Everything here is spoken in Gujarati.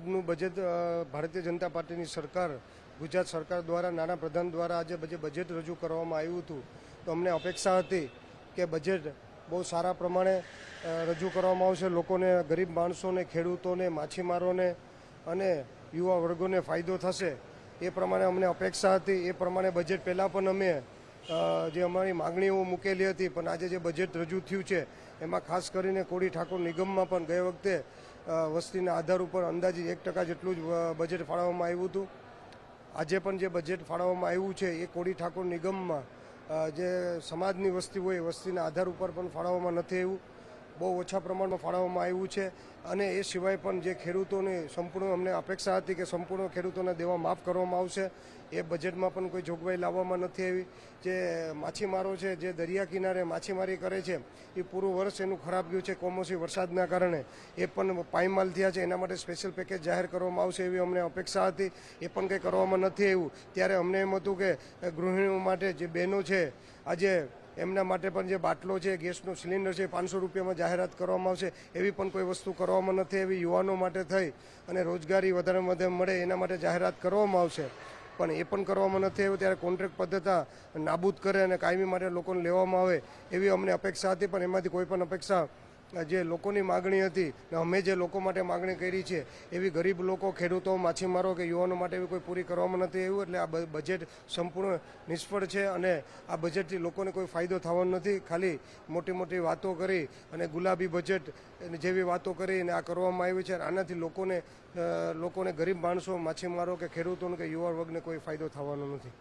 આજનું બજેટ ભારતીય જનતા પાર્ટીની સરકાર, ગુજરાત સરકાર દ્વારા, નાણાપ્રધાન દ્વારા આજે બજેટ રજૂ કરવામાં આવ્યું હતું. તો અમને અપેક્ષા હતી કે બજેટ બહુ સારા પ્રમાણે રજૂ કરવામાં આવશે. લોકોને, ગરીબ માણસોને, ખેડૂતોને, માછીમારોને અને યુવા વર્ગોને ફાયદો થશે એ પ્રમાણે અમને અપેક્ષા હતી. એ પ્રમાણે બજેટ પહેલાં પણ અમે જે અમારી માગણીઓ મૂકેલી હતી, પણ આજે જે બજેટ રજૂ થયું છે એમાં ખાસ કરીને કોળી ઠાકોર નિગમમાં પણ ગઈ વખતે વસ્તીના આધાર ઉપર અંદાજિત 1% જેટલું જ બજેટ ફાળવવામાં આવ્યું હતું. આજે પણ જે બજેટ ફાળવવામાં આવ્યું છે એ કોળી ઠાકોર નિગમમાં જે સમાજની વસ્તી હોય એ વસ્તીના આધાર ઉપર પણ ફાળવવામાં નથી આવ્યું, બહુ ઓછા પ્રમાણમાં ફાળવવામાં આવ્યું છે. અને એ સિવાય પણ જે ખેડૂતોની સંપૂર્ણ અમને અપેક્ષા હતી કે સંપૂર્ણ ખેડૂતોના દેવા માફ કરવામાં આવશે, એ બજેટમાં પણ કોઈ જોગવાઈ લાવવામાં નથી આવી. જે માછીમારો છે, જે દરિયા કિનારે માછીમારી કરે છે, એ પૂરું વર્ષ એનું ખરાબ ગયું છે કમોસમી વરસાદના કારણે, એ પણ પાયમાલ થયા છે. એના માટે સ્પેશિયલ પેકેજ જાહેર કરવામાં આવશે એવી અમને અપેક્ષા હતી. એ પણ કંઈ કરવામાં નથી આવ્યું. ત્યારે અમને એમ હતું કે ગૃહિણીઓ માટે જે બહેનો છે, આજે એમના માટે પણ જે બાટલો છે, ગેસનો સિલિન્ડર છે, 500 રૂપિયામાં જાહેરાત કરવામાં આવશે, એવી પણ કોઈ વસ્તુ કરવામાં નથી. એવી યુવાનો માટે થઈ અને રોજગારી વધારેમાં વધારે મળે એના માટે જાહેરાત કરવામાં આવશે, પણ એ પણ કરવામાં નથી આવ્યું. ત્યારે કોન્ટ્રાક્ટ પદ્ધતિ નાબૂદ કરે અને કાયમી માટે લોકોને લેવામાં આવે એવી અમને અપેક્ષા હતી, પણ એમાંથી કોઈ પણ અપેક્ષા જે લોકોની માગણી હતી ને અમે જે લોકો માટે માગણી કરી છે એવી ગરીબ લોકો, ખેડૂતો, માછીમારો કે યુવાનો માટે એવી કોઈ પૂરી કરવામાં નથી આવ્યું. એટલે આ બજેટ સંપૂર્ણ નિષ્ફળ છે અને આ બજેટથી લોકોને કોઈ ફાયદો થવાનો નથી. ખાલી મોટી મોટી વાતો કરી અને ગુલાબી બજેટ જેવી વાતો કરીને આ કરવામાં આવી છે. આનાથી લોકોને ગરીબ માણસો, માછીમારો કે ખેડૂતોને કે યુવા વર્ગને કોઈ ફાયદો થવાનો નથી.